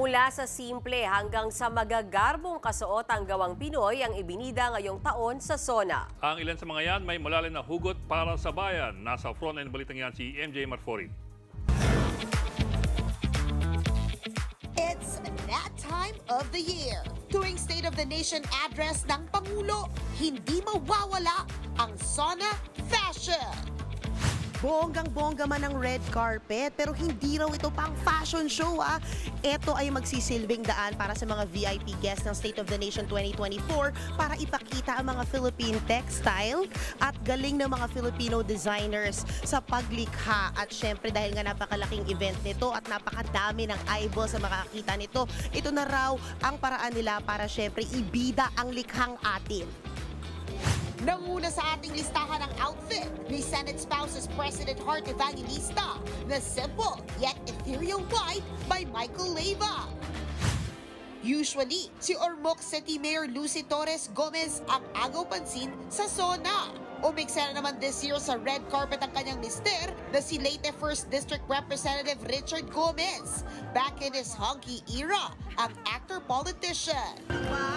Mula sa simple hanggang sa magagarbong kasuotang gawang Pinoy ang ibinida ngayong taon sa SONA. Ang ilan sa mga yan may malalim na hugot para sa bayan. Nasa frontline balitang yan si MJ Marfori. It's that time of the year. Tuwing State of the Nation address ng Pangulo, hindi mawawala ang SONA Fashion. Bonggang-bongga man ang red carpet, pero hindi raw ito pang fashion show. Ito ay magsisilbing daan para sa mga VIP guests ng State of the Nation 2024 para ipakita ang mga Philippine textile at galing ng mga Filipino designers sa paglikha. At syempre dahil nga napakalaking event nito at napakadami ng eyeballs sa makakita nito, ito na raw ang paraan nila para syempre ibida ang likhang atin. Nanguna sa ating listahan ang outfit ni Senate Spouses President Heart Evangelista na simple yet ethereal white by Michael Leyva. Usually, si Ormoc City Mayor Lucy Torres Gomez ang agaw pansin sa SONA. Umiksa na naman this year sa red carpet ang kanyang mister na si Leyte 1st District Representative Richard Gomez. Back in his hunky era, ang actor-politician.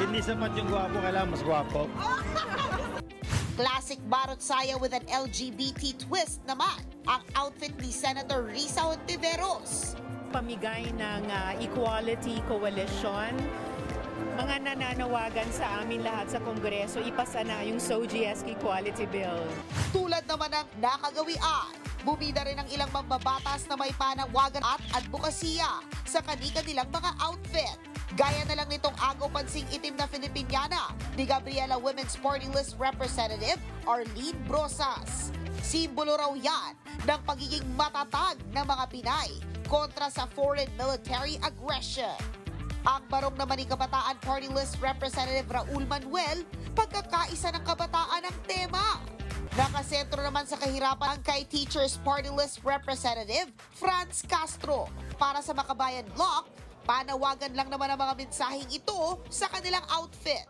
Hindi sapat yung gwapo, kailangan mas gwapo. Classic barot saya with an LGBT twist naman ang outfit ni Senator Risa Hontiveros. Pamigay ng Equality Coalition, mga nananawagan sa amin lahat sa Kongreso, ipasa na yung SOGIESC Equality Bill. Tulad naman ng nakagawian, bumida rin ang ilang mambabatas na may panawagan at advokasya sa kani-kanilang mga outfit. Gaya na lang nitong agaw pansing itim na Filipiniana ni Gabriela Women's Party List Representative Arlene Brosas. Simbolo raw yan ng pagiging matatag ng mga Pinay kontra sa foreign military aggression. Ang barong naman ni Kabataan Party List Representative Raul Manuel, pagkakaisa ng kabataan ang tema. Nakasentro naman sa kahirapan ang kay Teachers Party List Representative Franz Castro. Para sa Makabayan Bloc, panawagan lang naman ang mga mensaheng ito sa kanilang outfit.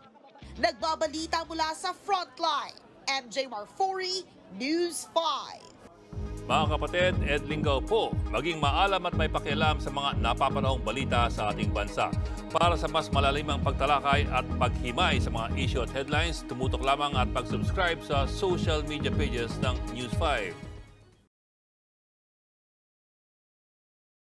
Nagbabalita mula sa Frontline, MJ Marfori, News 5. Mga kapatid, Ed Lingaw po, maging maalam at may pakialam sa mga napapanahong balita sa ating bansa. Para sa mas malalimang pagtalakay at paghimay sa mga issue at headlines, tumutok lamang at pag-subscribe sa social media pages ng News 5.